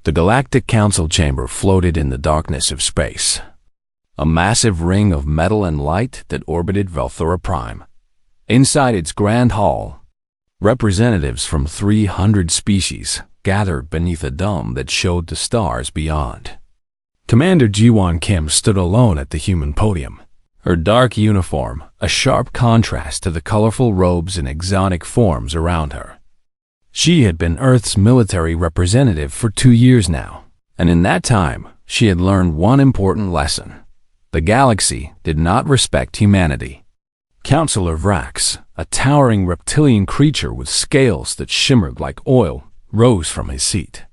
The Galactic Council chamber floated in the darkness of space, a massive ring of metal and light that orbited Valthura Prime. Inside its grand hall, representatives from 300 species gathered beneath a dome that showed the stars beyond. Commander Ji-won Kim stood alone at the human podium, her dark uniform a sharp contrast to the colorful robes and exotic forms around her. She had been Earth's military representative for 2 years now, and in that time, she had learned one important lesson. The galaxy did not respect humanity. Counselor Vrax, a towering reptilian creature with scales that shimmered like oil, rose from his seat.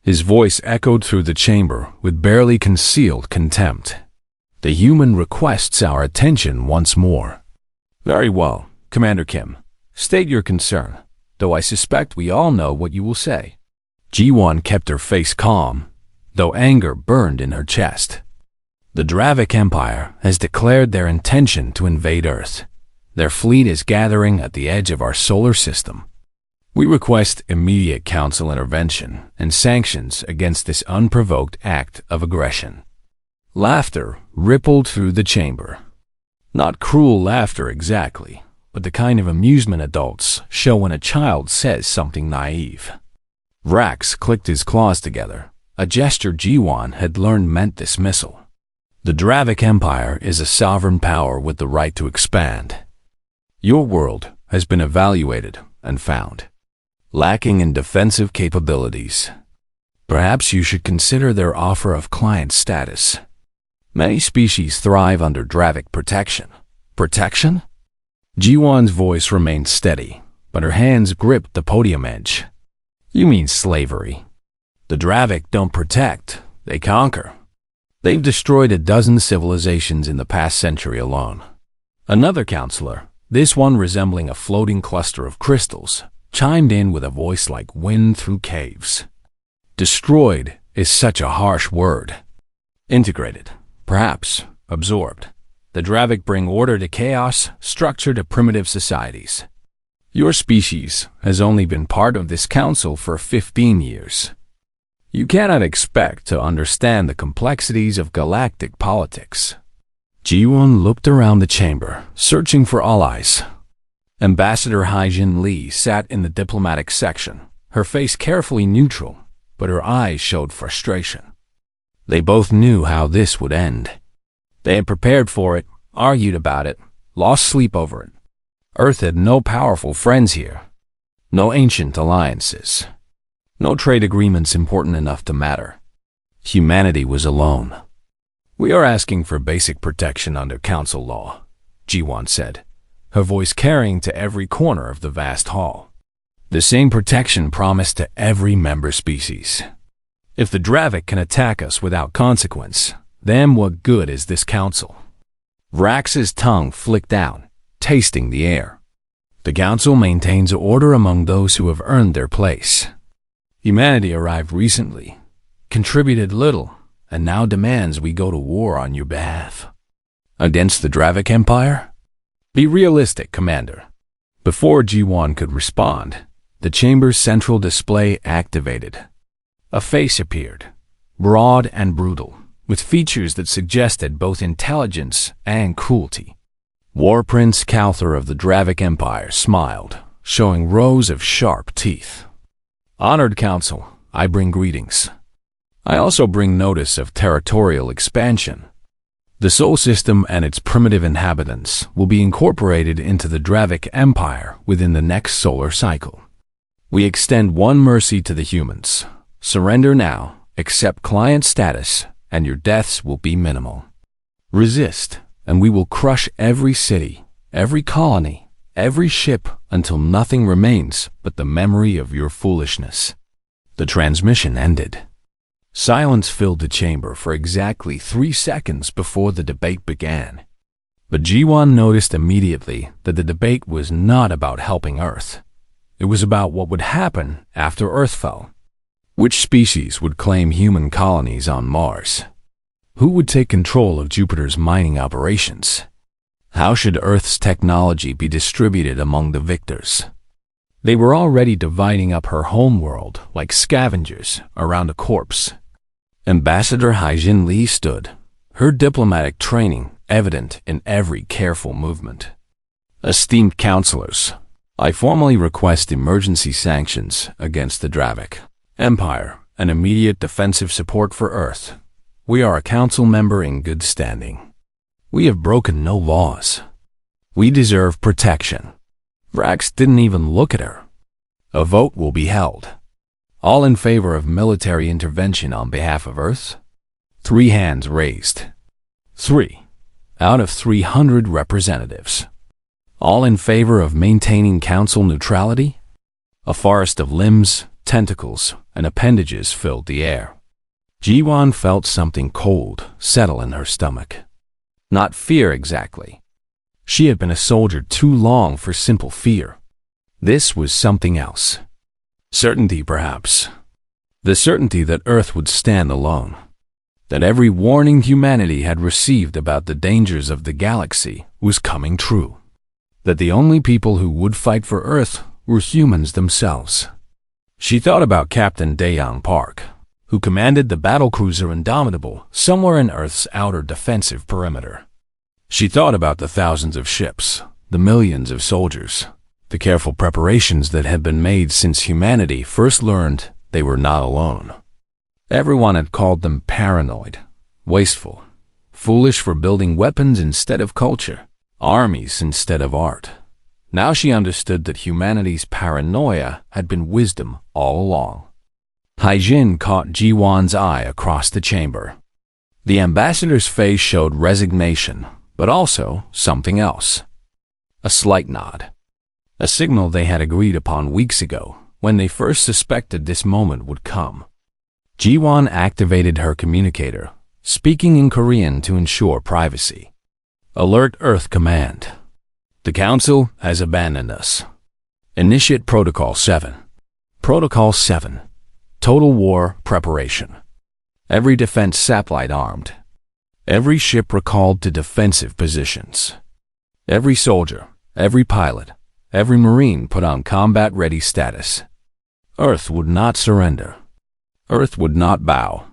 His voice echoed through the chamber with barely concealed contempt. The human requests our attention once more. Very well, Commander Kim. State your concern, though I suspect we all know what you will say. Ji-won kept her face calm, though anger burned in her chest. The Dravik Empire has declared their intention to invade Earth. Their fleet is gathering at the edge of our solar system. We request immediate council intervention and sanctions against this unprovoked act of aggression. Laughter rippled through the chamber. Not cruel laughter exactly, but the kind of amusement adults show when a child says something naive. Vrax clicked his claws together, a gesture Ji-won had learned meant dismissal. The Dravik Empire is a sovereign power with the right to expand. Your world has been evaluated and found lacking in defensive capabilities. Perhaps you should consider their offer of client status. Many species thrive under Dravik protection. Protection? Ji-won's voice remained steady, but her hands gripped the podium edge. You mean slavery. The Dravik don't protect, they conquer. They've destroyed a dozen civilizations in the past century alone. Another counselor, this one resembling a floating cluster of crystals, chimed in with a voice like wind through caves. Destroyed is such a harsh word. Integrated, perhaps absorbed. The Dravik bring order to chaos, structure to primitive societies. Your species has only been part of this council for 15 years. You cannot expect to understand the complexities of galactic politics. Ji-won looked around the chamber, searching for allies. Ambassador Haijin Lee sat in the diplomatic section, her face carefully neutral, but her eyes showed frustration. They both knew how this would end. They had prepared for it, argued about it, lost sleep over it. Earth had no powerful friends here, no ancient alliances, no trade agreements important enough to matter. Humanity was alone. We are asking for basic protection under council law, Ji-won said, her voice carrying to every corner of the vast hall. The same protection promised to every member species. If the Dravik can attack us without consequence, then what good is this council? Vrax's tongue flicked out, tasting the air. The council maintains order among those who have earned their place. Humanity arrived recently, contributed little, and now demands we go to war on your behalf. Against the Dravik Empire? Be realistic, Commander. Before Ji-won could respond, the chamber's central display activated. A face appeared, broad and brutal, with features that suggested both intelligence and cruelty. War Prince Calthor of the Dravik Empire smiled, showing rows of sharp teeth. Honored Council, I bring greetings. I also bring notice of territorial expansion. The Sol system and its primitive inhabitants will be incorporated into the Dravik Empire within the next solar cycle. We extend one mercy to the humans. Surrender now, accept client status, and your deaths will be minimal. Resist, and we will crush every city, every colony, every ship until nothing remains but the memory of your foolishness. The transmission ended. Silence filled the chamber for exactly 3 seconds before the debate began. But Ji-won noticed immediately that the debate was not about helping Earth. It was about what would happen after Earth fell. Which species would claim human colonies on Mars? Who would take control of Jupiter's mining operations? How should Earth's technology be distributed among the victors? They were already dividing up her homeworld like scavengers around a corpse. Ambassador Haijin Li stood, her diplomatic training evident in every careful movement. Esteemed counselors, I formally request emergency sanctions against the Dravic Empire and immediate defensive support for Earth. We are a council member in good standing. We have broken no laws. We deserve protection. Vrax didn't even look at her. A vote will be held. All in favor of military intervention on behalf of Earth? 3 hands raised. 3 out of 300 representatives. All in favor of maintaining council neutrality? A forest of limbs, tentacles, and appendages filled the air. Jiwan felt something cold settle in her stomach. Not fear exactly. She had been a soldier too long for simple fear. This was something else. Certainty, perhaps. The certainty that Earth would stand alone. That every warning humanity had received about the dangers of the galaxy was coming true. That the only people who would fight for Earth were humans themselves. She thought about Captain Daeyoung Park, who commanded the battlecruiser Indomitable somewhere in Earth's outer defensive perimeter. She thought about the thousands of ships, the millions of soldiers, the careful preparations that had been made since humanity first learned they were not alone. Everyone had called them paranoid, wasteful, foolish for building weapons instead of culture, armies instead of art. Now she understood that humanity's paranoia had been wisdom all along. Haijin caught Jiwan's eye across the chamber. The ambassador's face showed resignation, but also something else. A slight nod. A signal they had agreed upon weeks ago, when they first suspected this moment would come. Jiwan activated her communicator, speaking in Korean to ensure privacy. Alert Earth Command. The Council has abandoned us. Initiate Protocol 7. Protocol 7. Total war preparation. Every defense satellite armed. Every ship recalled to defensive positions. Every soldier, every pilot, every Marine put on combat-ready status. Earth would not surrender. Earth would not bow.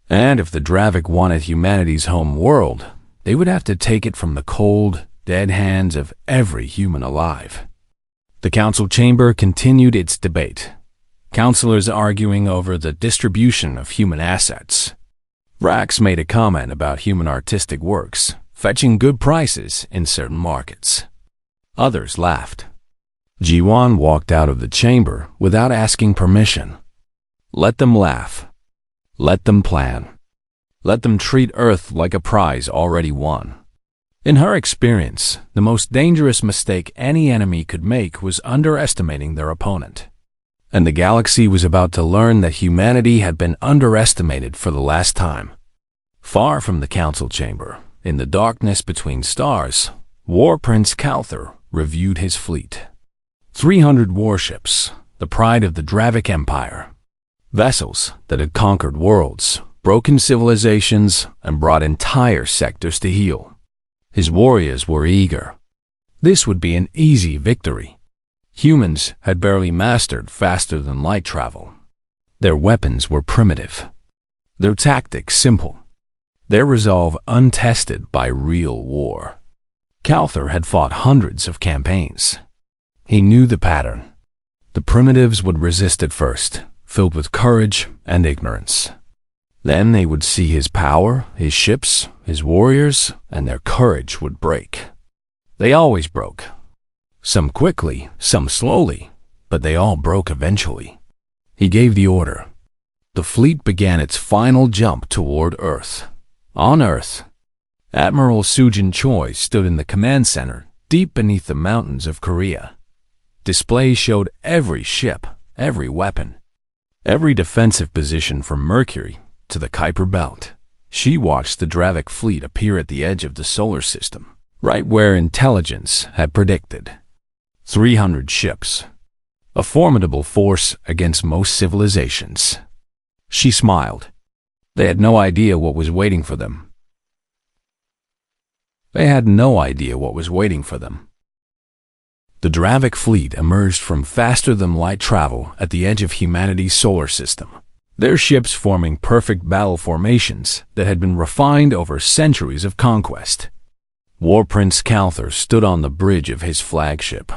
And if the Dravic wanted humanity's home world, they would have to take it from the cold, dead hands of every human alive. The council chamber continued its debate. Counselors arguing over the distribution of human assets. Vrax made a comment about human artistic works, fetching good prices in certain markets. Others laughed. Jiwan walked out of the chamber without asking permission. Let them laugh. Let them plan. Let them treat Earth like a prize already won. In her experience, the most dangerous mistake any enemy could make was underestimating their opponent. And the galaxy was about to learn that humanity had been underestimated for the last time. Far from the council chamber, in the darkness between stars, War Prince Calther reviewed his fleet. 300 warships, the pride of the Dravic Empire. Vessels that had conquered worlds, broken civilizations, and brought entire sectors to heel. His warriors were eager. This would be an easy victory. Humans had barely mastered faster-than-light travel. Their weapons were primitive. Their tactics simple. Their resolve untested by real war. Calther had fought hundreds of campaigns. He knew the pattern. The primitives would resist at first, filled with courage and ignorance. Then they would see his power, his ships, his warriors, and their courage would break. They always broke. Some quickly, some slowly, but they all broke eventually. He gave the order. The fleet began its final jump toward Earth. On Earth, Admiral Sujin Choi stood in the command center, deep beneath the mountains of Korea. Displays showed every ship, every weapon, every defensive position from Mercury to the Kuiper Belt. She watched the Dravic fleet appear at the edge of the solar system, right where intelligence had predicted. 300 ships, a formidable force against most civilizations. She smiled. They had no idea what was waiting for them. They had no idea what was waiting for them. The Dravik fleet emerged from faster-than-light travel at the edge of humanity's solar system, their ships forming perfect battle formations that had been refined over centuries of conquest. War Prince Calthor stood on the bridge of his flagship,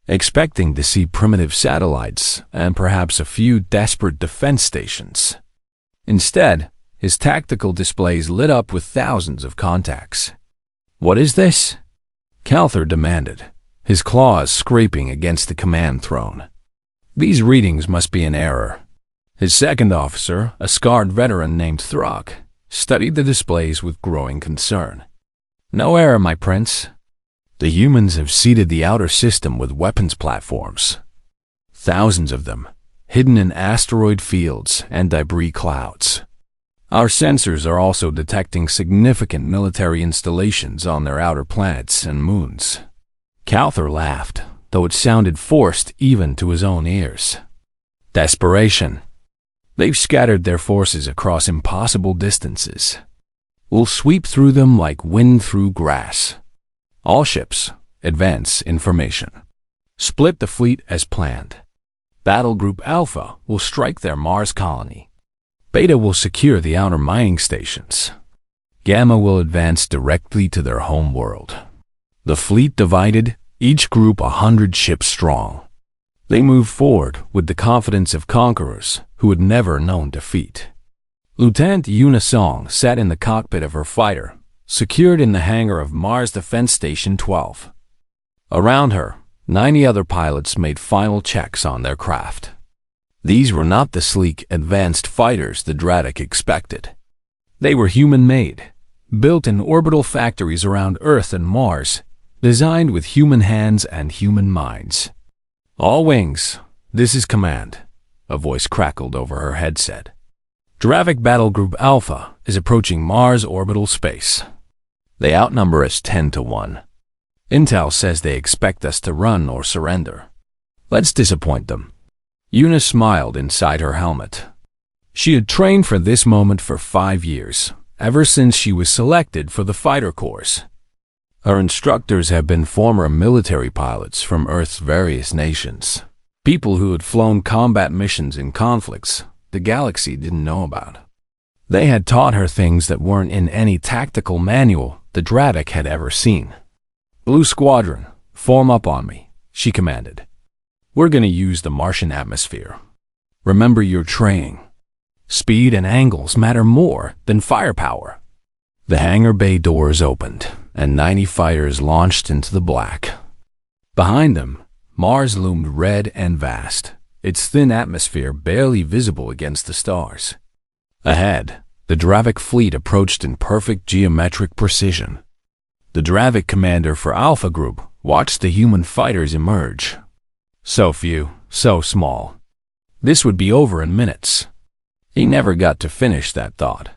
expecting to see primitive satellites and perhaps a few desperate defense stations. Instead, his tactical displays lit up with thousands of contacts. "What is this?" Calthor demanded, his claws scraping against the command throne. "These readings must be in error." His second officer, a scarred veteran named Throck, studied the displays with growing concern. "No error, my prince. The humans have seeded the outer system with weapons platforms. Thousands of them, hidden in asteroid fields and debris clouds. Our sensors are also detecting significant military installations on their outer planets and moons." Calthor laughed, though it sounded forced even to his own ears. "Desperation. They've scattered their forces across impossible distances. We'll sweep through them like wind through grass. All ships, advance information. Split the fleet as planned. Battle Group Alpha will strike their Mars colony. Beta will secure the outer mining stations. Gamma will advance directly to their home world." The fleet divided, each group 100 ships strong. They moved forward with the confidence of conquerors who had never known defeat. Lieutenant Yuna Song sat in the cockpit of her fighter, secured in the hangar of Mars Defense Station 12. Around her, 90 other pilots made final checks on their craft. These were not the sleek, advanced fighters the Dravik expected. They were human-made, built in orbital factories around Earth and Mars, designed with human hands and human minds. "All wings, this is command," a voice crackled over her headset. "Dravik Battle Group Alpha is approaching Mars orbital space. They outnumber us 10 to 1. Intel says they expect us to run or surrender. Let's disappoint them." Yuna smiled inside her helmet. She had trained for this moment for 5 years, ever since she was selected for the fighter corps. Her instructors have been former military pilots from Earth's various nations, people who had flown combat missions in conflicts the galaxy didn't know about. They had taught her things that weren't in any tactical manual the Dravik had ever seen. "Blue Squadron, form up on me," she commanded. "We're going to use the Martian atmosphere. Remember your training. Speed and angles matter more than firepower." The hangar bay doors opened, and 90 fighters launched into the black. Behind them, Mars loomed red and vast, its thin atmosphere barely visible against the stars. Ahead, the Dravik fleet approached in perfect geometric precision. The Dravik commander for Alpha Group watched the human fighters emerge. So few, so small. This would be over in minutes. He never got to finish that thought.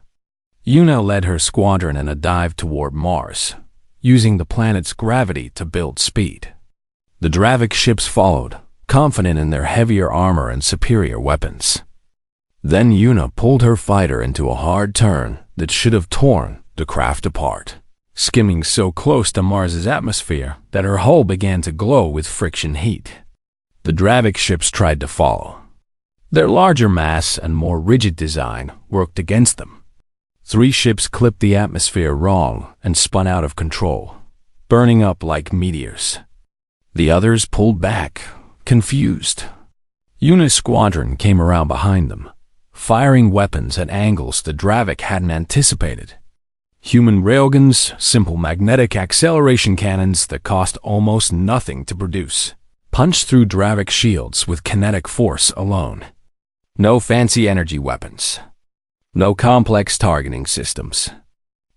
Yuna led her squadron in a dive toward Mars, using the planet's gravity to build speed. The Dravik ships followed, confident in their heavier armor and superior weapons. Then Yuna pulled her fighter into a hard turn that should have torn the craft apart, skimming so close to Mars's atmosphere that her hull began to glow with friction heat. The Dravik ships tried to follow. Their larger mass and more rigid design worked against them. 3 ships clipped the atmosphere wrong and spun out of control, burning up like meteors. The others pulled back, confused. Yuna's squadron came around behind them, firing weapons at angles the Dravik hadn't anticipated. Human railguns, simple magnetic acceleration cannons that cost almost nothing to produce, punched through Dravik shields with kinetic force alone. No fancy energy weapons. No complex targeting systems.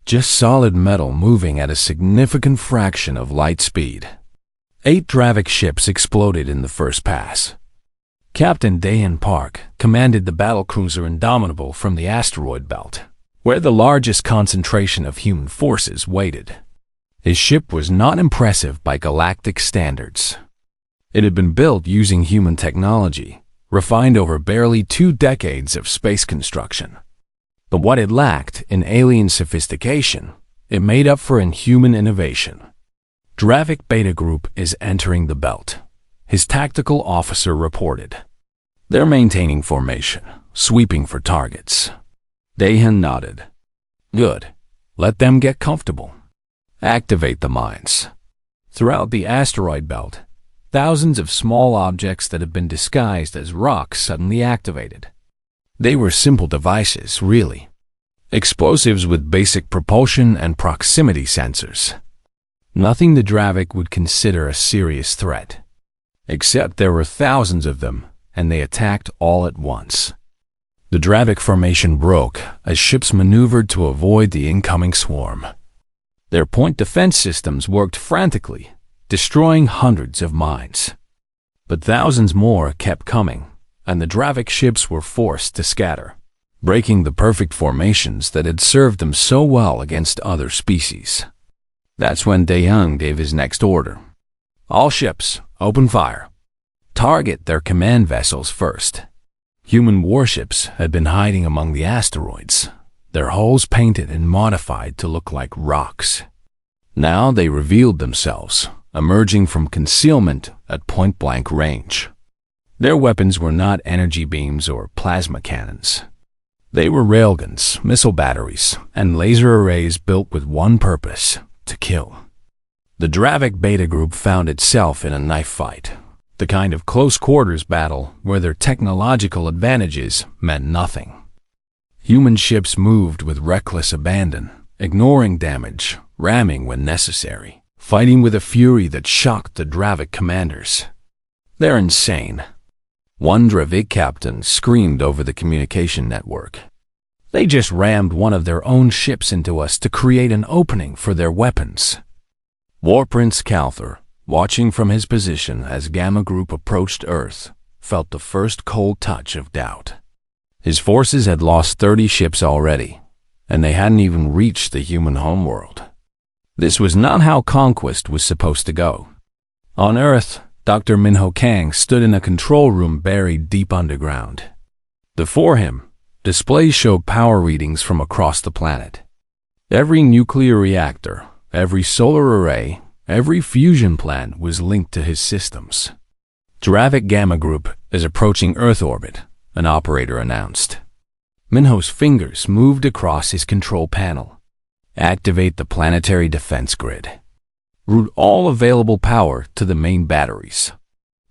Just solid metal moving at a significant fraction of light speed. 8 Dravik ships exploded in the first pass. Captain Dayan Park commanded the battlecruiser Indomitable from the asteroid belt, where the largest concentration of human forces waited. His ship was not impressive by galactic standards. It had been built using human technology, refined over barely 2 decades of space construction. But what it lacked in alien sophistication, it made up for in human innovation. Dravik Beta Group is entering the belt, his tactical officer reported. They're maintaining formation, sweeping for targets. Dahan nodded. Good. Let them get comfortable. Activate the mines. Throughout the asteroid belt, thousands of small objects that have been disguised as rocks suddenly activated. They were simple devices, really. Explosives with basic propulsion and proximity sensors. Nothing the Dravik would consider a serious threat. Except there were thousands of them, and they attacked all at once. The Dravik formation broke as ships maneuvered to avoid the incoming swarm. Their point defense systems worked frantically, destroying hundreds of mines. But thousands more kept coming, and the Dravik ships were forced to scatter, breaking the perfect formations that had served them so well against other species. That's when Dahan gave his next order. All ships, open fire. Target their command vessels first. Human warships had been hiding among the asteroids, their hulls painted and modified to look like rocks. Now they revealed themselves, emerging from concealment at point-blank range. Their weapons were not energy beams or plasma cannons. They were railguns, missile batteries, and laser arrays built with one purpose: to kill. The Dravik Beta Group found itself in a knife fight, the kind of close-quarters battle where their technological advantages meant nothing. Human ships moved with reckless abandon, ignoring damage, ramming when necessary, fighting with a fury that shocked the Dravik commanders. They're insane. One Dravik captain screamed over the communication network. They just rammed one of their own ships into us to create an opening for their weapons. War Prince Calthor, watching from his position as Gamma Group approached Earth, felt the first cold touch of doubt. His forces had lost 30 ships already, and they hadn't even reached the human homeworld. This was not how conquest was supposed to go. On Earth, Dr. Minho Kang stood in a control room buried deep underground. Before him, displays showed power readings from across the planet. Every nuclear reactor, every solar array, every fusion plant was linked to his systems. Dravik Gamma Group is approaching Earth orbit, an operator announced. Minho's fingers moved across his control panel. Activate the planetary defense grid. Route all available power to the main batteries.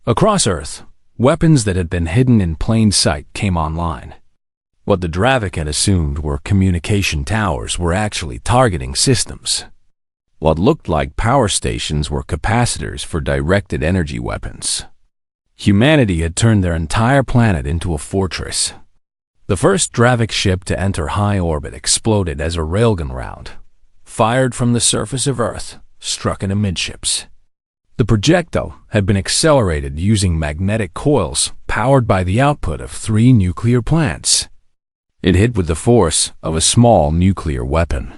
Across Earth, weapons that had been hidden in plain sight came online. What the Dravik had assumed were communication towers were actually targeting systems. What looked like power stations were capacitors for directed energy weapons. Humanity had turned their entire planet into a fortress. The first Dravik ship to enter high orbit exploded as a railgun round, fired from the surface of Earth, struck in amidships. The projectile had been accelerated using magnetic coils powered by the output of 3 nuclear plants. It hit with the force of a small nuclear weapon.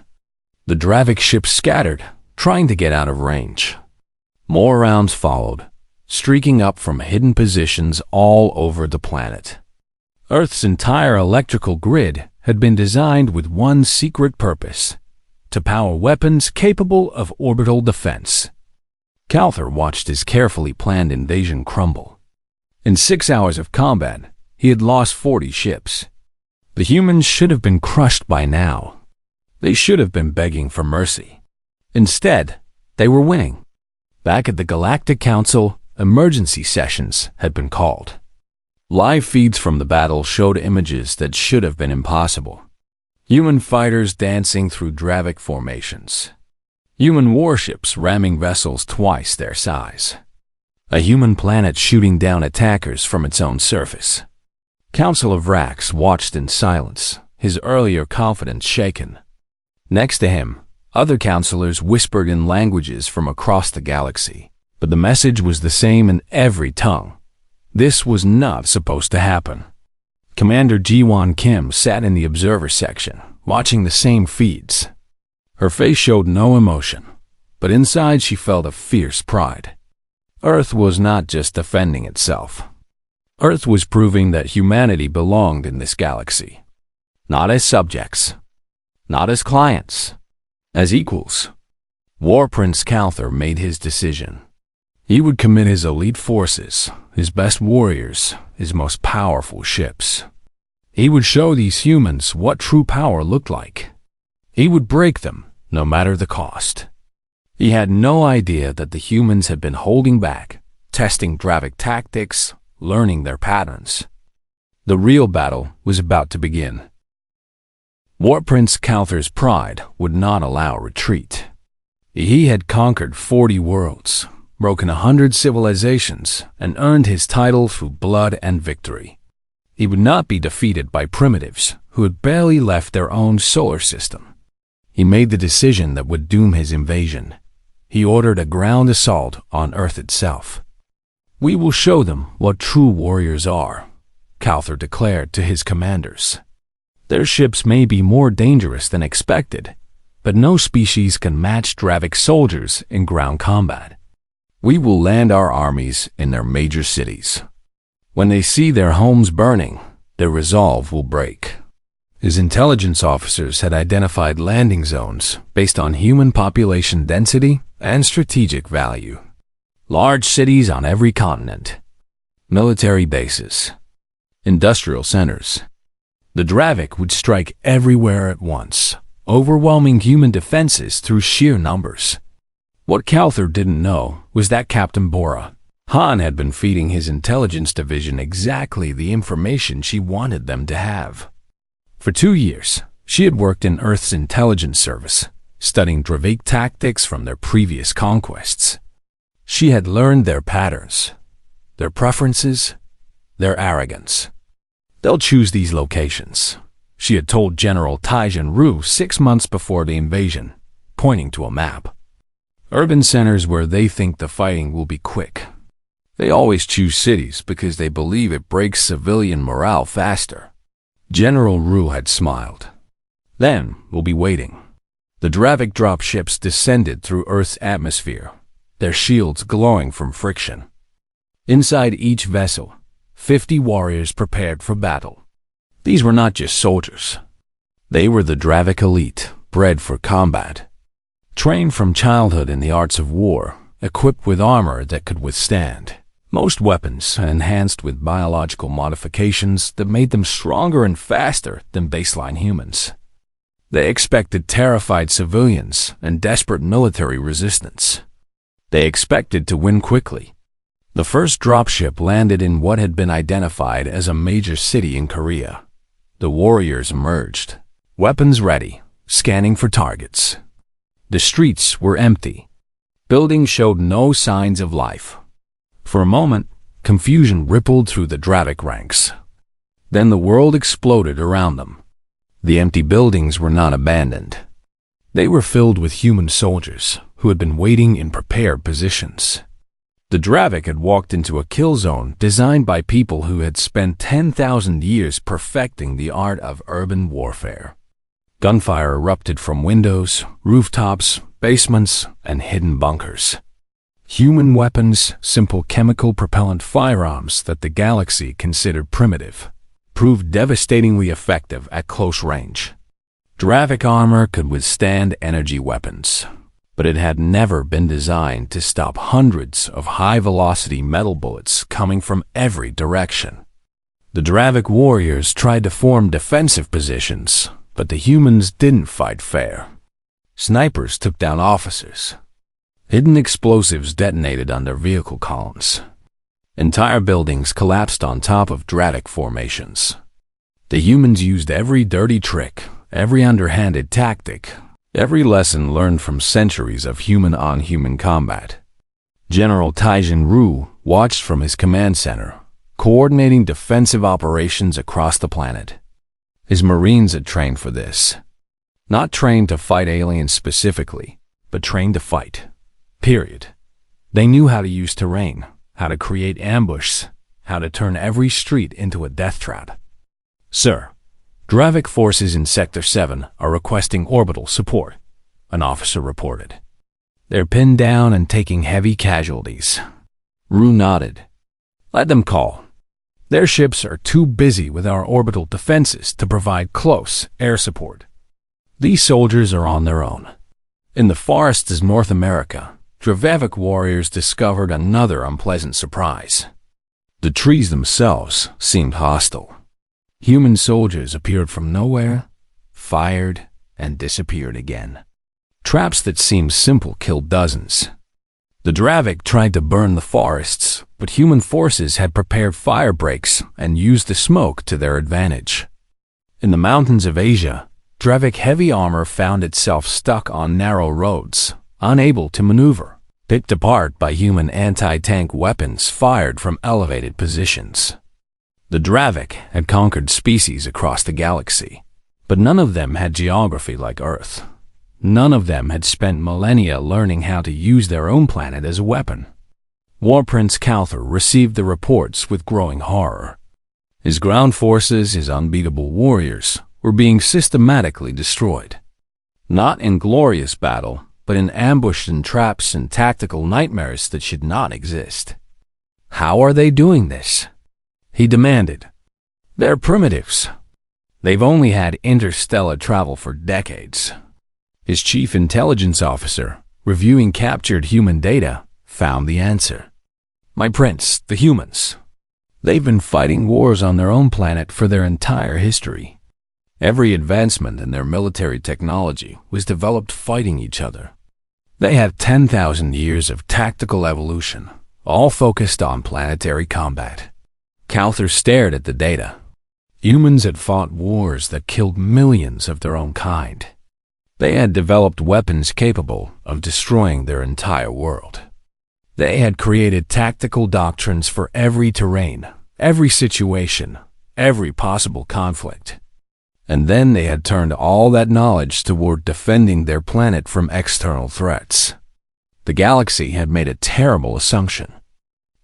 The Dravik ship scattered, trying to get out of range. More rounds followed, streaking up from hidden positions all over the planet. Earth's entire electrical grid had been designed with one secret purpose: to power weapons capable of orbital defense. Calthor watched his carefully planned invasion crumble. In 6 hours of combat, he had lost 40 ships. The humans should have been crushed by now. They should have been begging for mercy. Instead, they were winning. Back at the Galactic Council, emergency sessions had been called. Live feeds from the battle showed images that should have been impossible. Human fighters dancing through Dravik formations. Human warships ramming vessels twice their size. A human planet shooting down attackers from its own surface. Council of Rax watched in silence, his earlier confidence shaken. Next to him, other counselors whispered in languages from across the galaxy, but the message was the same in every tongue. This was not supposed to happen. Commander Ji-Won Kim sat in the observer section, watching the same feeds. Her face showed no emotion, but inside she felt a fierce pride. Earth was not just defending itself. Earth was proving that humanity belonged in this galaxy. Not as subjects, not as clients, as equals. War Prince Calthor made his decision. He would commit his elite forces, his best warriors, his most powerful ships. He would show these humans what true power looked like. He would break them, no matter the cost. He had no idea that the humans had been holding back, testing Dravic tactics, learning their patterns. The real battle was about to begin. War Prince Calthor's pride would not allow retreat. He had conquered 40 worlds, broken 100 civilizations, and earned his title through blood and victory. He would not be defeated by primitives who had barely left their own solar system. He made the decision that would doom his invasion. He ordered a ground assault on Earth itself. "We will show them what true warriors are," Calthor declared to his commanders. "Their ships may be more dangerous than expected, but no species can match Dravic soldiers in ground combat. We will land our armies in their major cities. When they see their homes burning, their resolve will break." His intelligence officers had identified landing zones based on human population density and strategic value. Large cities on every continent, military bases, industrial centers. The Dravic would strike everywhere at once, overwhelming human defenses through sheer numbers. What Calthor didn't know was that Captain Bora Han had been feeding his intelligence division exactly the information she wanted them to have. For 2 years, she had worked in Earth's intelligence service, studying Dravic tactics from their previous conquests. She had learned their patterns, their preferences, their arrogance. "They'll choose these locations," she had told General Taijin Ru 6 months before the invasion, pointing to a map. "Urban centers where they think the fighting will be quick. They always choose cities because they believe it breaks civilian morale faster." General Ru had smiled. "Then we'll be waiting." The Dravic dropships descended through Earth's atmosphere, their shields glowing from friction. Inside each vessel, 50 warriors prepared for battle. These were not just soldiers. They were the Dravic elite, bred for combat. Trained from childhood in the arts of war, equipped with armor that could withstand most weapons, enhanced with biological modifications that made them stronger and faster than baseline humans. They expected terrified civilians and desperate military resistance. They expected to win quickly. The first dropship landed in what had been identified as a major city in Korea. The warriors emerged, weapons ready, scanning for targets. The streets were empty. Buildings showed no signs of life. For a moment, confusion rippled through the Dravic ranks. Then the world exploded around them. The empty buildings were not abandoned. They were filled with human soldiers who had been waiting in prepared positions. The Dravic had walked into a kill zone designed by people who had spent 10,000 years perfecting the art of urban warfare. Gunfire erupted from windows, rooftops, basements, and hidden bunkers. Human weapons, simple chemical propellant firearms that the galaxy considered primitive, proved devastatingly effective at close range. Dravic armor could withstand energy weapons, but it had never been designed to stop hundreds of high-velocity metal bullets coming from every direction. The Dravic warriors tried to form defensive positions, but the humans didn't fight fair. Snipers took down officers. Hidden explosives detonated on their vehicle columns. Entire buildings collapsed on top of Dravic formations. The humans used every dirty trick, every underhanded tactic, every lesson learned from centuries of human-on-human combat. General Taijin Ru watched from his command center, coordinating defensive operations across the planet. His Marines had trained for this. Not trained to fight aliens specifically, but trained to fight. Period. They knew how to use terrain, how to create ambushes, how to turn every street into a death trap. "Sir, Dravic forces in Sector 7 are requesting orbital support," an officer reported. "They're pinned down and taking heavy casualties." Ru nodded. "Let them call. Their ships are too busy with our orbital defenses to provide close air support. These soldiers are on their own." In the forests of North America, Dravevic warriors discovered another unpleasant surprise. The trees themselves seemed hostile. Human soldiers appeared from nowhere, fired, and disappeared again. Traps that seemed simple killed dozens. The Dravevic tried to burn the forests, but human forces had prepared fire breaks and used the smoke to their advantage. In the mountains of Asia, Dravevic heavy armor found itself stuck on narrow roads, unable to maneuver, picked apart by human anti-tank weapons fired from elevated positions. The Dravevic had conquered species across the galaxy, but none of them had geography like Earth. None of them had spent millennia learning how to use their own planet as a weapon. War Prince Calther received the reports with growing horror. His ground forces, his unbeatable warriors, were being systematically destroyed. Not in glorious battle, but in ambushed and traps and tactical nightmares that should not exist. How are they doing this? He demanded. They're primitives. They've only had interstellar travel for decades. His chief intelligence officer, reviewing captured human data, found the answer. My prince, the humans. They've been fighting wars on their own planet for their entire history. Every advancement in their military technology was developed fighting each other. They had 10,000 years of tactical evolution, all focused on planetary combat. Calther stared at the data. Humans had fought wars that killed millions of their own kind. They had developed weapons capable of destroying their entire world. They had created tactical doctrines for every terrain, every situation, every possible conflict. And then they had turned all that knowledge toward defending their planet from external threats. The galaxy had made a terrible assumption.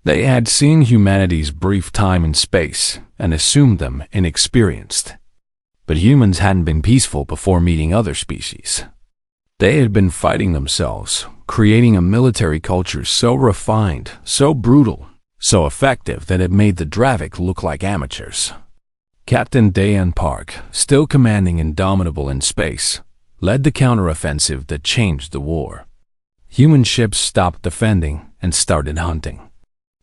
They had seen humanity's brief time in space and assumed them inexperienced. But humans hadn't been peaceful before meeting other species. They had been fighting themselves, creating a military culture so refined, so brutal, so effective that it made the Dravevic look like amateurs. Captain Dayan Park, still commanding Indomitable in space, led the counteroffensive that changed the war. Human ships stopped defending and started hunting.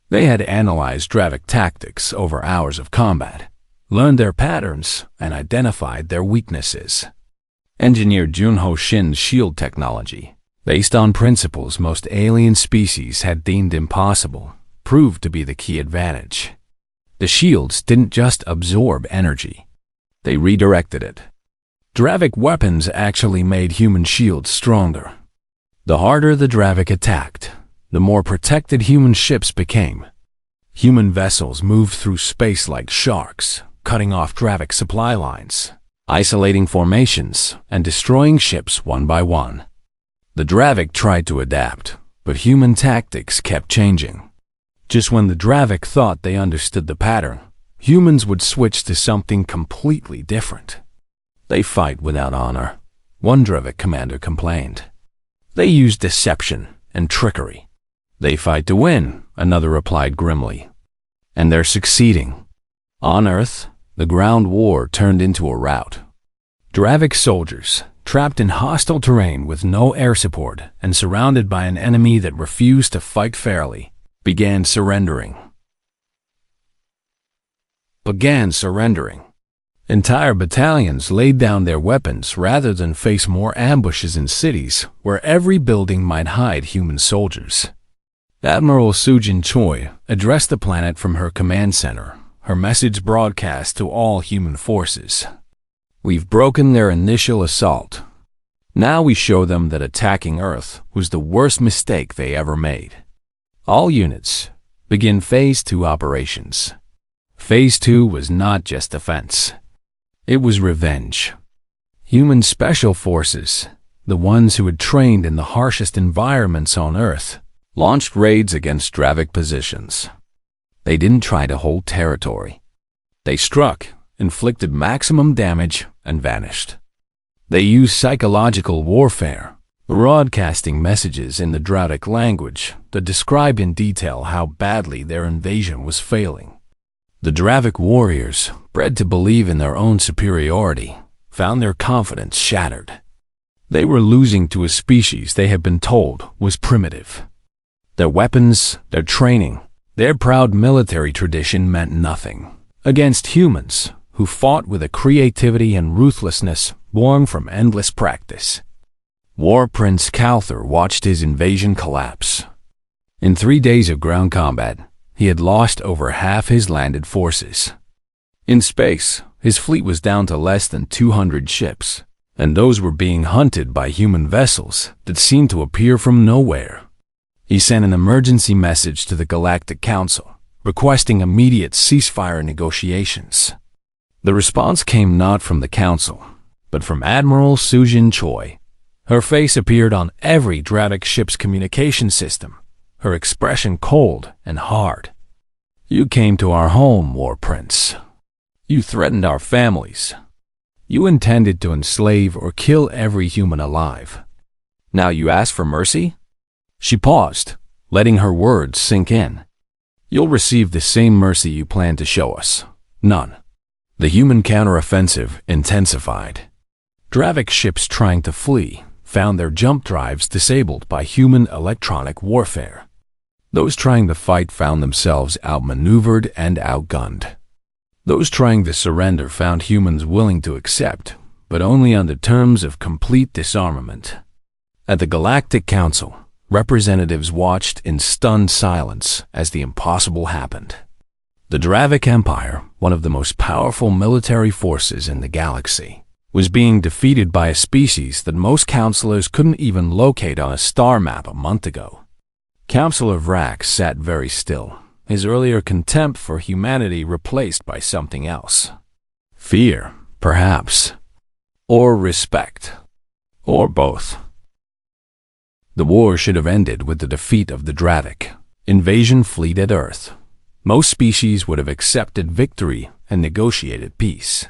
They had analyzed Dravevic tactics over hours of combat, learned their patterns, and identified their weaknesses. Engineered Junho Shin's shield technology, based on principles most alien species had deemed impossible, proved to be the key advantage. The shields didn't just absorb energy. They redirected it. Dravevic weapons actually made human shields stronger. The harder the Dravevic attacked, the more protected human ships became. Human vessels moved through space like sharks, cutting off Dravevic supply lines, isolating formations, and destroying ships one by one. The Dravevic tried to adapt, but human tactics kept changing. Just when the Dravevic thought they understood the pattern, humans would switch to something completely different. They fight without honor, one Dravevic commander complained. They use deception and trickery. They fight to win, another replied grimly. And they're succeeding. On Earth, the ground war turned into a rout. Dravevic soldiers, trapped in hostile terrain with no air support and surrounded by an enemy that refused to fight fairly, began surrendering. Entire battalions laid down their weapons rather than face more ambushes in cities where every building might hide human soldiers. Admiral Sujin Choi addressed the planet from her command center, her message broadcast to all human forces. We've broken their initial assault. Now we show them that attacking Earth was the worst mistake they ever made. All units, begin Phase 2 operations. Phase 2 was not just defense. It was revenge. Human special forces, the ones who had trained in the harshest environments on Earth, launched raids against Dravevic positions. They didn't try to hold territory. They struck, inflicted maximum damage, and vanished. They used psychological warfare, broadcasting messages in the Dravevic language that described in detail how badly their invasion was failing. The Dravevic warriors, bred to believe in their own superiority, found their confidence shattered. They were losing to a species they had been told was primitive. Their weapons, their training, their proud military tradition meant nothing against humans who fought with a creativity and ruthlessness born from endless practice. War Prince Calthor watched his invasion collapse. In 3 days of ground combat, he had lost over half his landed forces. In space, his fleet was down to less than 200 ships, and those were being hunted by human vessels that seemed to appear from nowhere. He sent an emergency message to the Galactic Council, requesting immediate ceasefire negotiations. The response came not from the Council, but from Admiral Sujin Choi. Her face appeared on every Dravik ship's communication system, her expression cold and hard. "You came to our home, War Prince. You threatened our families. You intended to enslave or kill every human alive. Now you ask for mercy?" She paused, letting her words sink in. "You'll receive the same mercy you plan to show us. None." The human counteroffensive intensified. Dravik ships trying to flee found their jump drives disabled by human electronic warfare. Those trying to fight found themselves outmaneuvered and outgunned. Those trying to surrender found humans willing to accept, but only on the terms of complete disarmament. At the Galactic Council, representatives watched in stunned silence as the impossible happened. The Dravik Empire, one of the most powerful military forces in the galaxy, was being defeated by a species that most counselors couldn't even locate on a star map a month ago. Counselor Vrax sat very still, his earlier contempt for humanity replaced by something else. Fear, perhaps. Or respect. Or both. The war should have ended with the defeat of the Dravik invasion fleet at Earth. Most species would have accepted victory and negotiated peace.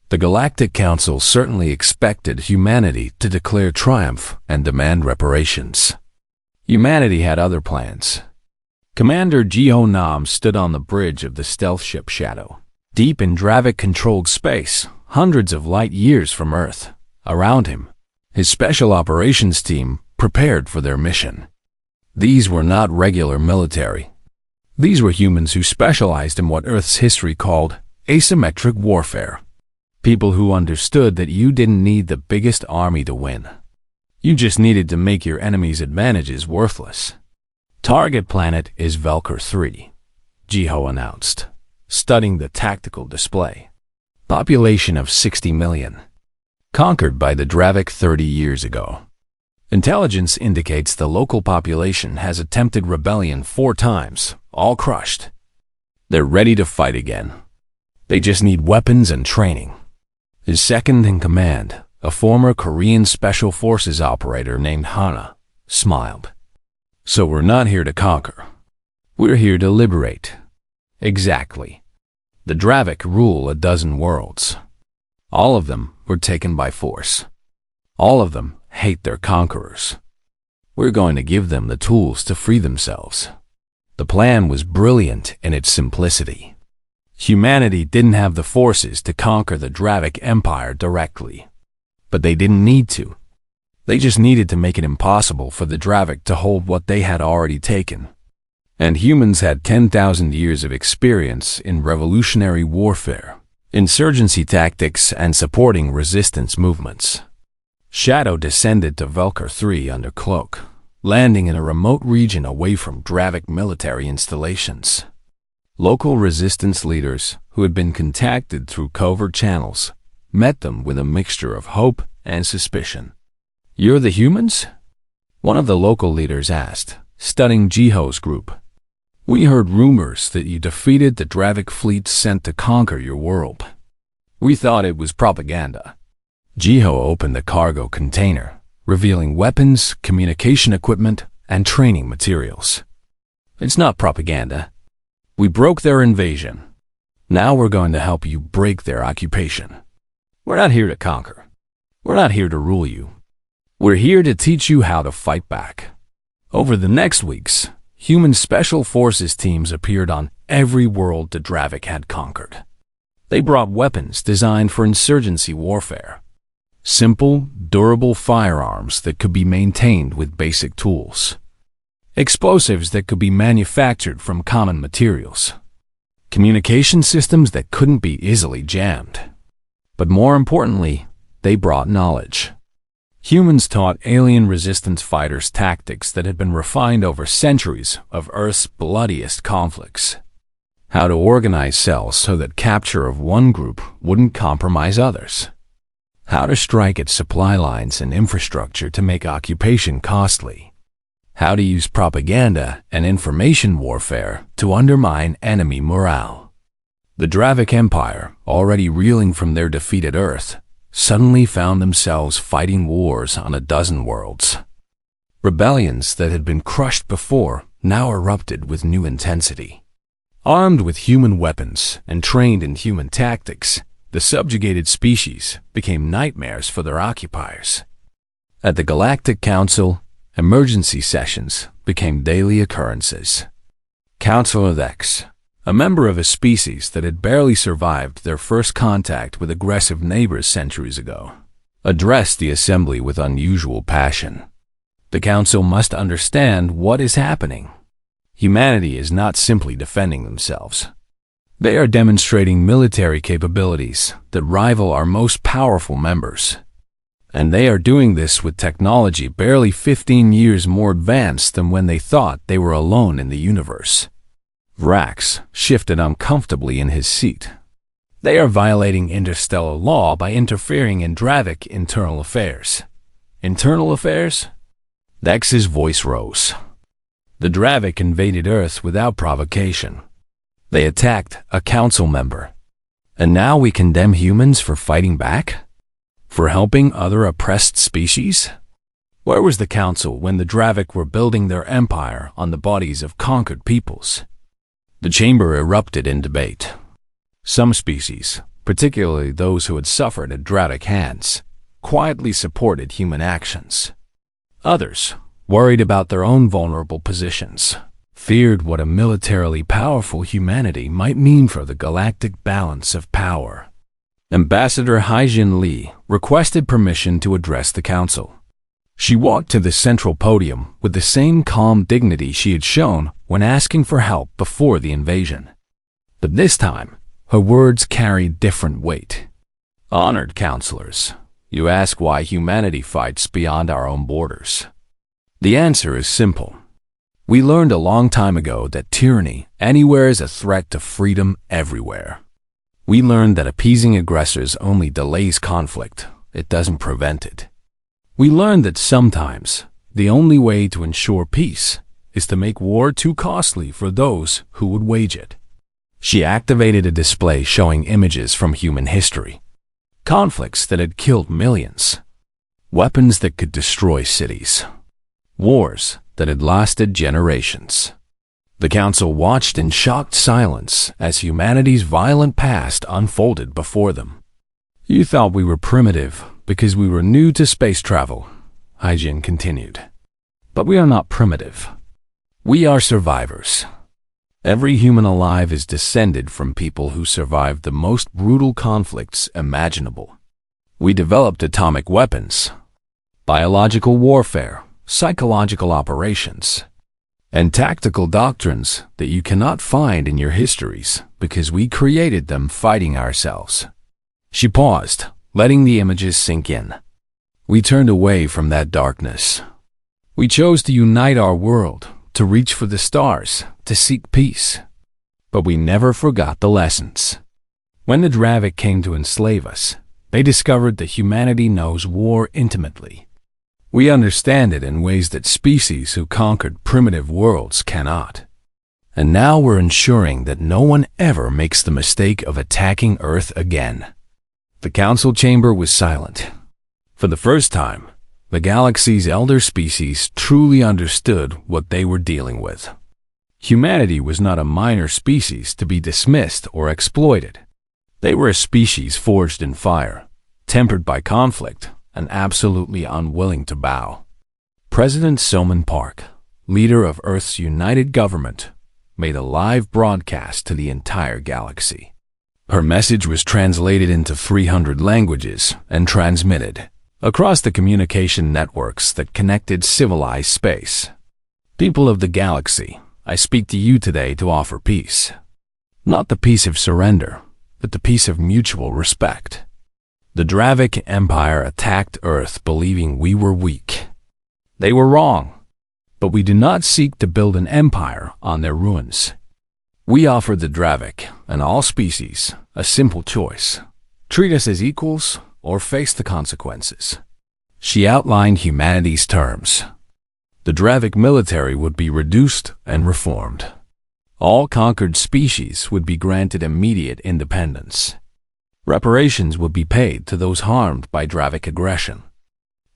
The Galactic Council certainly expected humanity to declare triumph and demand reparations. Humanity had other plans. Commander Jiho Nam stood on the bridge of the stealth ship Shadow, deep in Dravik-controlled space, hundreds of light years from Earth. Around him, his special operations team prepared for their mission. These were not regular military. These were humans who specialized in what Earth's history called asymmetric warfare. People who understood that you didn't need the biggest army to win. You just needed to make your enemy's advantages worthless. Target planet is Velker 3, Jiho announced, studying the tactical display. Population of 60 million. Conquered by the Dravik 30 years ago. Intelligence indicates the local population has attempted rebellion 4 times, all crushed. They're ready to fight again. They just need weapons and training. His second in command, a former Korean Special Forces operator named Hana, smiled. "So we're not here to conquer. We're here to liberate." Exactly. The Dravik rule a dozen worlds. All of them were taken by force. All of them hate their conquerors. We're going to give them the tools to free themselves. The plan was brilliant in its simplicity. Humanity didn't have the forces to conquer the Dravik Empire directly. But they didn't need to. They just needed to make it impossible for the Dravik to hold what they had already taken. And humans had 10,000 years of experience in revolutionary warfare, insurgency tactics, and supporting resistance movements. Shadow descended to Velker 3 under cloak, landing in a remote region away from Dravik military installations. Local resistance leaders, who had been contacted through covert channels, met them with a mixture of hope and suspicion. "You're the humans?" one of the local leaders asked, studying Jiho's group. "We heard rumors that you defeated the Dravik fleet sent to conquer your world. We thought it was propaganda." Jiho opened the cargo container, revealing weapons, communication equipment, and training materials. "It's not propaganda. We broke their invasion. Now we're going to help you break their occupation. We're not here to conquer. We're not here to rule you. We're here to teach you how to fight back." Over the next weeks, human special forces teams appeared on every world the Dravik had conquered. They brought weapons designed for insurgency warfare. Simple, durable firearms that could be maintained with basic tools. Explosives that could be manufactured from common materials. Communication systems that couldn't be easily jammed. But more importantly, they brought knowledge. Humans taught alien resistance fighters tactics that had been refined over centuries of Earth's bloodiest conflicts. How to organize cells so that capture of one group wouldn't compromise others. How to strike at supply lines and infrastructure to make occupation costly. How to use propaganda and information warfare to undermine enemy morale. The Dravic Empire, already reeling from their defeated Earth, suddenly found themselves fighting wars on a dozen worlds. Rebellions that had been crushed before now erupted with new intensity. Armed with human weapons and trained in human tactics, the subjugated species became nightmares for their occupiers. At the Galactic Council, emergency sessions became daily occurrences. Councilor X, a member of a species that had barely survived their first contact with aggressive neighbors centuries ago, addressed the assembly with unusual passion. The council must understand what is happening. Humanity is not simply defending themselves. They are demonstrating military capabilities that rival our most powerful members. And they are doing this with technology barely 15 years more advanced than when they thought they were alone in the universe. Vrax shifted uncomfortably in his seat. They are violating interstellar law by interfering in Dravic internal affairs. Internal affairs? X's voice rose. The Dravic invaded Earth without provocation. They attacked a council member. And now we condemn humans for fighting back? For helping other oppressed species? Where was the council when the Dravic were building their empire on the bodies of conquered peoples? The chamber erupted in debate. Some species, particularly those who had suffered at Dravic hands, quietly supported human actions. Others, worried about their own vulnerable positions, feared what a militarily powerful humanity might mean for the galactic balance of power. Ambassador Haijin Li requested permission to address the council. She walked to the central podium with the same calm dignity she had shown when asking for help before the invasion. But this time, her words carried different weight. Honored counselors, you ask why humanity fights beyond our own borders. The answer is simple. We learned a long time ago that tyranny anywhere is a threat to freedom everywhere. We learned that appeasing aggressors only delays conflict, it doesn't prevent it. We learned that sometimes the only way to ensure peace is to make war too costly for those who would wage it. She activated a display showing images from human history. Conflicts that had killed millions. Weapons that could destroy cities. Wars that had lasted generations. The council watched in shocked silence as humanity's violent past unfolded before them. You thought we were primitive because we were new to space travel, Haijin continued. But we are not primitive. We are survivors. Every human alive is descended from people who survived the most brutal conflicts imaginable. We developed atomic weapons, biological warfare, psychological operations, and tactical doctrines that you cannot find in your histories because we created them fighting ourselves. She paused, letting the images sink in. We turned away from that darkness. We chose to unite our world, to reach for the stars, to seek peace. But we never forgot the lessons. When the Dravic came to enslave us, they discovered that humanity knows war intimately. We understand it in ways that species who conquered primitive worlds cannot. And now we're ensuring that no one ever makes the mistake of attacking Earth again. The council chamber was silent. For the first time, the galaxy's elder species truly understood what they were dealing with. Humanity was not a minor species to be dismissed or exploited. They were a species forged in fire, tempered by conflict, and absolutely unwilling to bow. President Soman Park, leader of Earth's united government, made a live broadcast to the entire galaxy. Her message was translated into 300 languages and transmitted, across the communication networks that connected civilized space. People of the galaxy, I speak to you today to offer peace. Not the peace of surrender, but the peace of mutual respect. The Dravik Empire attacked Earth believing we were weak. They were wrong, but we do not seek to build an empire on their ruins. We offer the Dravik and all species a simple choice: treat us as equals or face the consequences. She outlined humanity's terms. The Dravik military would be reduced and reformed. All conquered species would be granted immediate independence. Reparations would be paid to those harmed by Dravik aggression.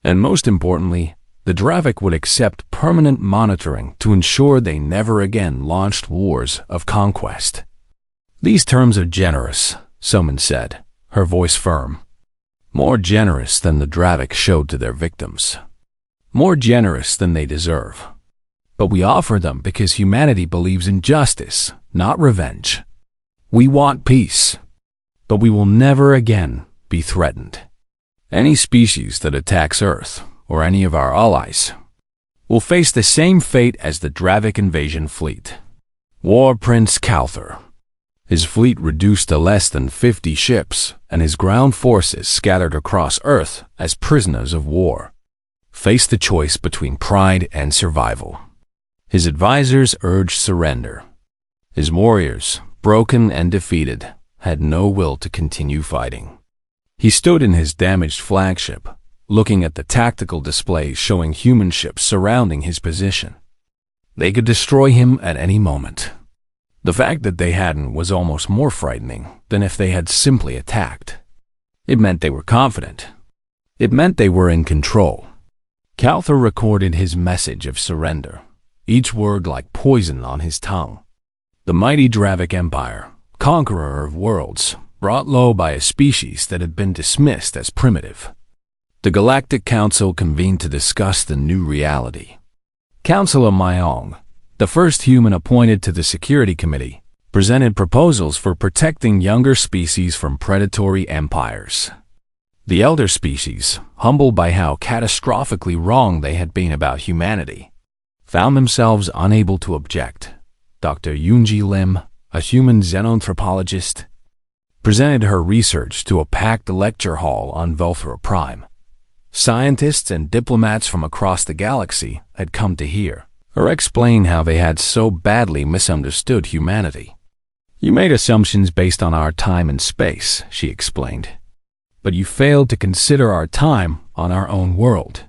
And most importantly, the Dravik would accept permanent monitoring to ensure they never again launched wars of conquest. These terms are generous, someone said, her voice firm. More generous than the Dravik showed to their victims. More generous than they deserve. But we offer them because humanity believes in justice, not revenge. We want peace, but we will never again be threatened. Any species that attacks Earth, or any of our allies, will face the same fate as the Dravik invasion fleet. War Prince Calthur. His fleet reduced to less than 50 ships, and his ground forces scattered across Earth as prisoners of war, faced the choice between pride and survival. His advisors urged surrender. His warriors, broken and defeated, had no will to continue fighting. He stood in his damaged flagship, looking at the tactical displays showing human ships surrounding his position. They could destroy him at any moment. The fact that they hadn't was almost more frightening than if they had simply attacked. It meant they were confident. It meant they were in control. Calthur recorded his message of surrender, each word like poison on his tongue. The mighty Dravik Empire, conqueror of worlds, brought low by a species that had been dismissed as primitive. The Galactic Council convened to discuss the new reality. Councilor Myong, the first human appointed to the Security Committee, presented proposals for protecting younger species from predatory empires. The elder species, humbled by how catastrophically wrong they had been about humanity, found themselves unable to object. Dr. Yoonji Lim, a human xenanthropologist, presented her research to a packed lecture hall on Velthra Prime. Scientists and diplomats from across the galaxy had come to hear her explain how they had so badly misunderstood humanity. You made assumptions based on our time and space, she explained, but you failed to consider our time on our own world.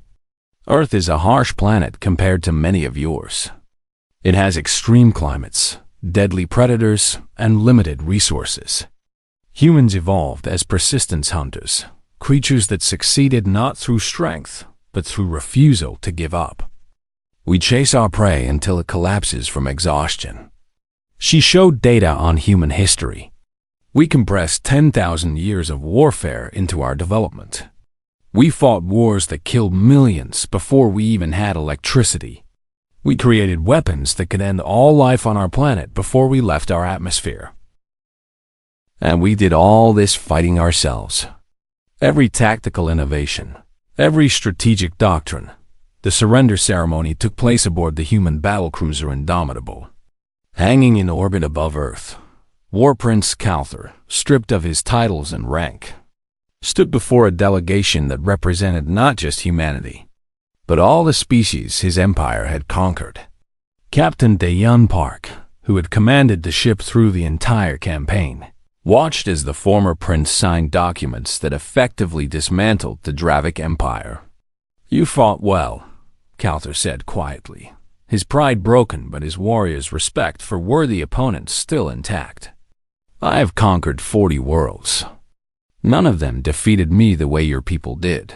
Earth is a harsh planet compared to many of yours. It has extreme climates, deadly predators, and limited resources. Humans evolved as persistence hunters, creatures that succeeded not through strength, but through refusal to give up. We chase our prey until it collapses from exhaustion. She showed data on human history. We compressed 10,000 years of warfare into our development. We fought wars that killed millions before we even had electricity. We created weapons that could end all life on our planet before we left our atmosphere. And we did all this fighting ourselves. Every tactical innovation, every strategic doctrine, the surrender ceremony took place aboard the human battlecruiser Indomitable. Hanging in orbit above Earth, War Prince Calthur, stripped of his titles and rank, stood before a delegation that represented not just humanity, but all the species his empire had conquered. Captain Daeyeon Park, who had commanded the ship through the entire campaign, watched as the former prince signed documents that effectively dismantled the Dravik Empire. You fought well, Calthur said quietly, his pride broken but his warriors' respect for worthy opponents still intact. I have conquered 40 worlds. None of them defeated me the way your people did.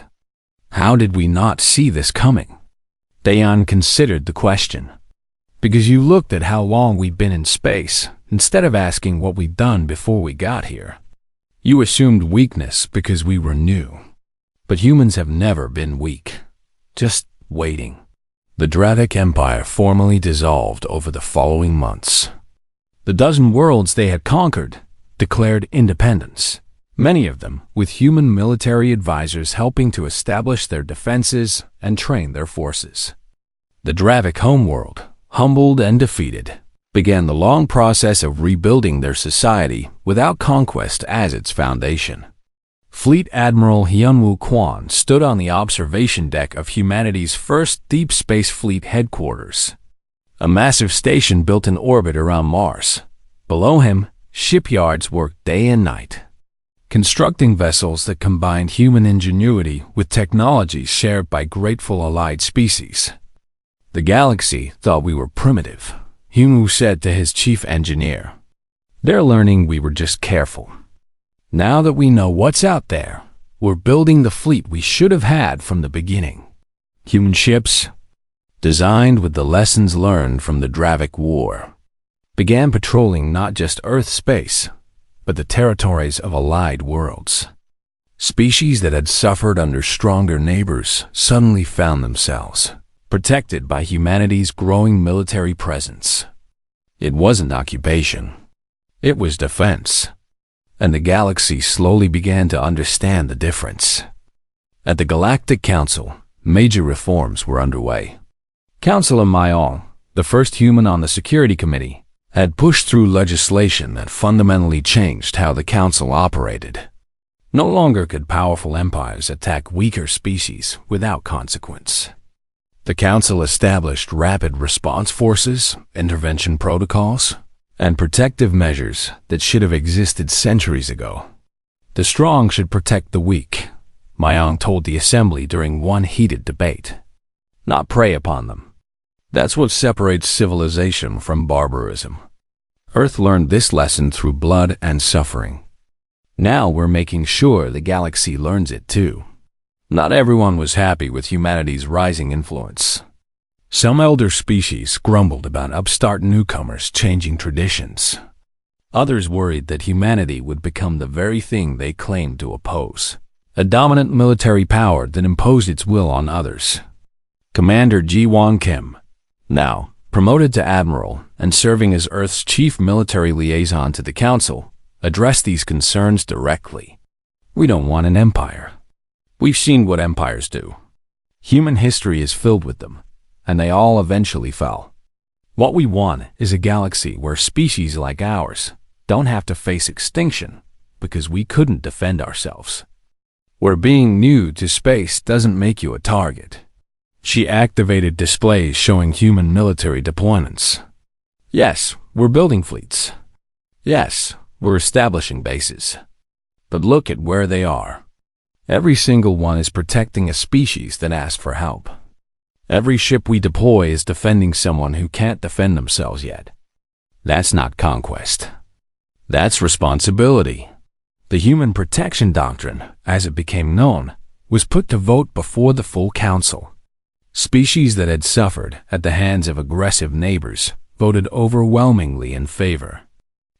How did we not see this coming? Daeyeon considered the question. Because you looked at how long we've been in space, instead of asking what we'd done before we got here. You assumed weakness because we were new. But humans have never been weak. Just waiting. The Dravik Empire formally dissolved over the following months. The dozen worlds they had conquered declared independence. many of them with human military advisors helping to establish their defenses and train their forces. The Dravik homeworld, humbled and defeated, began the long process of rebuilding their society without conquest as its foundation. Fleet Admiral Hyunwoo Kwon stood on the observation deck of humanity's first deep space fleet headquarters, a massive station built in orbit around Mars. Below him, shipyards worked day and night, constructing vessels that combined human ingenuity with technologies shared by grateful allied species. The galaxy thought we were primitive, Hyunwoo said to his chief engineer. They're learning we were just careful. Now that we know what's out there, we're building the fleet we should have had from the beginning. Human ships, designed with the lessons learned from the Dravik War, began patrolling not just Earth space, but the territories of allied worlds. Species that had suffered under stronger neighbors suddenly found themselves protected by humanity's growing military presence. It wasn't occupation. It was defense. And the galaxy slowly began to understand the difference. At the Galactic Council, major reforms were underway. Councilor Myong, the first human on the Security Committee, had pushed through legislation that fundamentally changed how the Council operated. No longer could powerful empires attack weaker species without consequence. The Council established rapid response forces, intervention protocols, and protective measures that should have existed centuries ago. The strong should protect the weak, Myong told the assembly during one heated debate. Not prey upon them. That's what separates civilization from barbarism. Earth learned this lesson through blood and suffering. Now we're making sure the galaxy learns it too. Not everyone was happy with humanity's rising influence. Some elder species grumbled about upstart newcomers changing traditions. Others worried that humanity would become the very thing they claimed to oppose, a dominant military power that imposed its will on others. Commander Ji-won Kim, now promoted to admiral and serving as Earth's chief military liaison to the Council, addressed these concerns directly. We don't want an empire. We've seen what empires do. Human history is filled with them, and they all eventually fell. What we want is a galaxy where species like ours don't have to face extinction because we couldn't defend ourselves. Where being new to space doesn't make you a target. She activated displays showing human military deployments. Yes, we're building fleets. Yes, we're establishing bases. But look at where they are. Every single one is protecting a species that asked for help. Every ship we deploy is defending someone who can't defend themselves yet. That's not conquest. That's responsibility. The Human Protection Doctrine, as it became known, was put to vote before the full council. Species that had suffered at the hands of aggressive neighbors voted overwhelmingly in favor.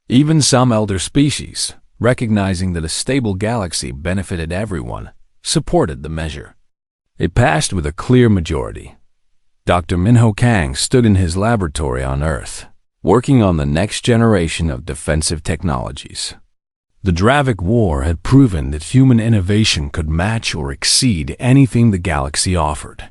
Even some elder species, recognizing that a stable galaxy benefited everyone, supported the measure. It passed with a clear majority. Dr. Minho Kang stood in his laboratory on Earth, working on the next generation of defensive technologies. The Dravik War had proven that human innovation could match or exceed anything the galaxy offered.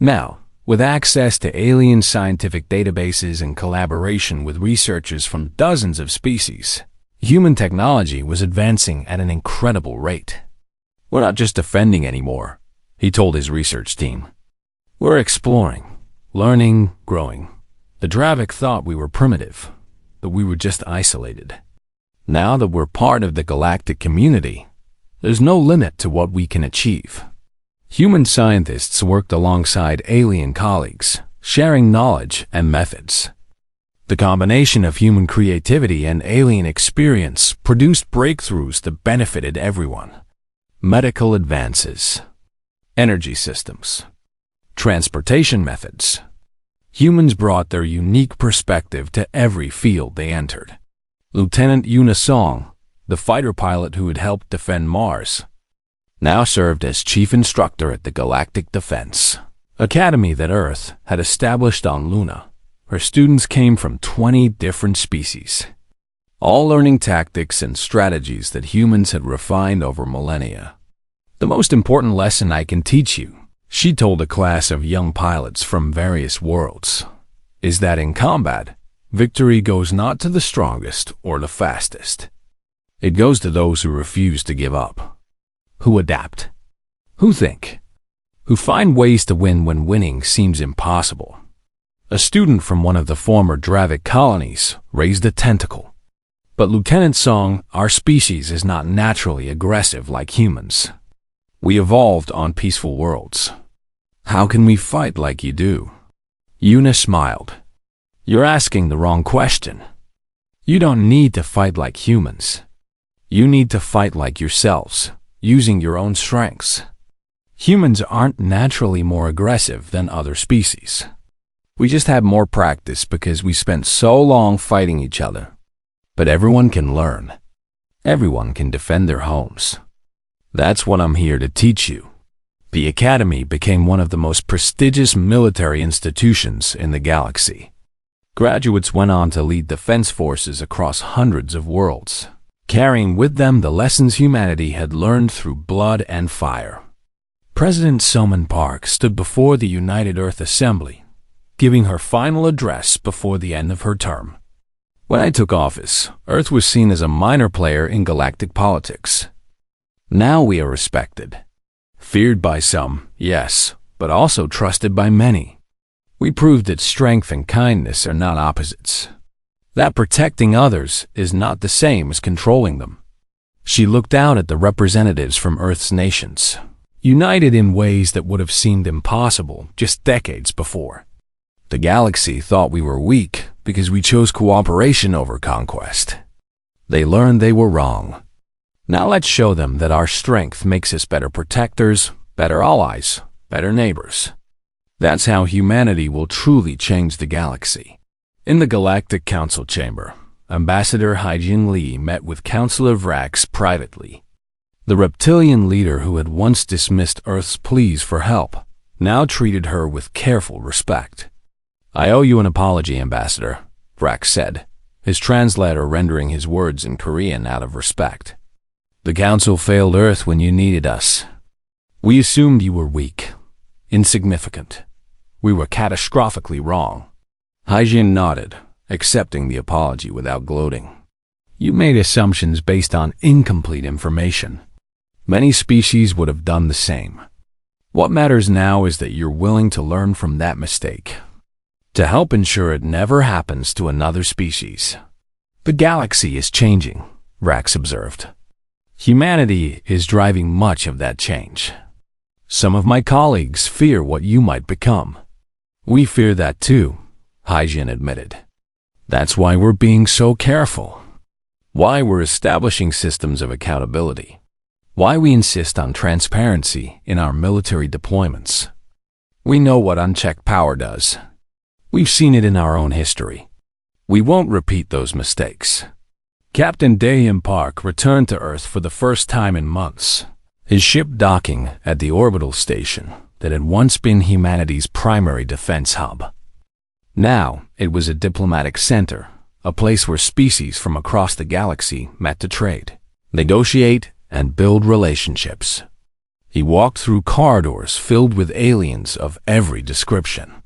Now, with access to alien scientific databases and collaboration with researchers from dozens of species, human technology was advancing at an incredible rate. We're not just defending anymore, he told his research team. We're exploring, learning, growing. The Dravik thought we were primitive, that we were just isolated. Now that we're part of the galactic community, there's no limit to what we can achieve. Human scientists worked alongside alien colleagues, sharing knowledge and methods. The combination of human creativity and alien experience produced breakthroughs that benefited everyone. Medical advances, energy systems, transportation methods. Humans brought their unique perspective to every field they entered. Lieutenant Yuna Song, the fighter pilot who had helped defend Mars, now served as chief instructor at the Galactic Defense Academy that Earth had established on Luna. Her students came from 20 different species. all learning tactics and strategies that humans had refined over millennia. "The most important lesson I can teach you," she told a class of young pilots from various worlds, "is that in combat, victory goes not to the strongest or the fastest. It goes to those who refuse to give up, who adapt, who think, who find ways to win when winning seems impossible." A student from one of the former Dravic colonies raised a tentacle. "But Lieutenant Song, our species is not naturally aggressive like humans. We evolved on peaceful worlds. How can we fight like you do?" Yuna smiled. "You're asking the wrong question. You don't need to fight like humans. You need to fight like yourselves, using your own strengths. Humans aren't naturally more aggressive than other species. We just have more practice because we spent so long fighting each other. But everyone can learn. Everyone can defend their homes. That's what I'm here to teach you." The Academy became one of the most prestigious military institutions in the galaxy. Graduates went on to lead defense forces across hundreds of worlds, carrying with them the lessons humanity had learned through blood and fire. President Soman Park stood before the United Earth Assembly, giving her final address before the end of her term. "When I took office, Earth was seen as a minor player in galactic politics. Now we are respected. Feared by some, yes, but also trusted by many. We proved that strength and kindness are not opposites. That protecting others is not the same as controlling them." She looked out at the representatives from Earth's nations, united in ways that would have seemed impossible just decades before. "The galaxy thought we were weak because we chose cooperation over conquest. They learned they were wrong. Now let's show them that our strength makes us better protectors, better allies, better neighbors. That's how humanity will truly change the galaxy." In the Galactic Council chamber, Ambassador Haijin Li met with Councillor Vrax privately. The reptilian leader who had once dismissed Earth's pleas for help now treated her with careful respect. "I owe you an apology, Ambassador," Vrax said, his translator rendering his words in Korean out of respect. "The Council failed Earth when you needed us. We assumed you were weak, insignificant. We were catastrophically wrong." Haijin nodded, accepting the apology without gloating. "You made assumptions based on incomplete information. Many species would have done the same. What matters now is that you're willing to learn from that mistake, to help ensure it never happens to another species." "The galaxy is changing," Vrax observed. "Humanity is driving much of that change. Some of my colleagues fear what you might become." "We fear that too," Haijin admitted. "That's why we're being so careful. Why we're establishing systems of accountability. Why we insist on transparency in our military deployments. We know what unchecked power does. We've seen it in our own history. We won't repeat those mistakes." Captain Daehyun Park returned to Earth for the first time in months, his ship docking at the orbital station that had once been humanity's primary defense hub. Now it was a diplomatic center, a place where species from across the galaxy met to trade, negotiate, and build relationships. He walked through corridors filled with aliens of every description.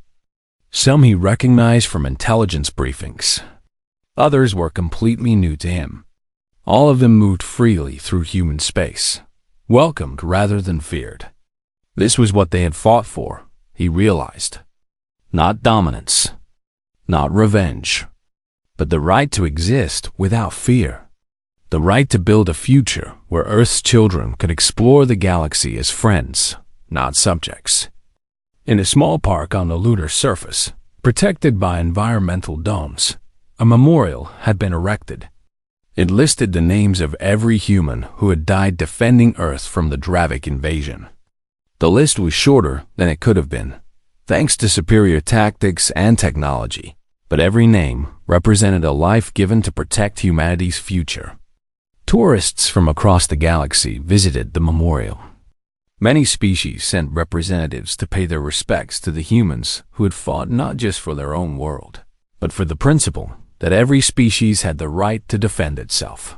Some he recognized from intelligence briefings. Others were completely new to him. All of them moved freely through human space, welcomed rather than feared. This was what they had fought for, he realized. Not dominance, not revenge, but the right to exist without fear. The right to build a future where Earth's children could explore the galaxy as friends, not subjects. In a small park on the lunar surface, protected by environmental domes, a memorial had been erected. It listed the names of every human who had died defending Earth from the Dravic invasion. The list was shorter than it could have been, thanks to superior tactics and technology, but every name represented a life given to protect humanity's future. Tourists from across the galaxy visited the memorial. Many species sent representatives to pay their respects to the humans who had fought not just for their own world, but for the principle that every species had the right to defend itself.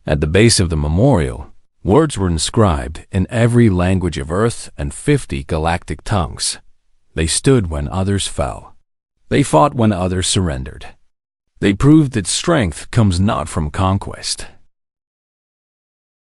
At the base of the memorial, words were inscribed in every language of Earth and 50 galactic tongues. They stood when others fell. They fought when others surrendered. They proved that strength comes not from conquest,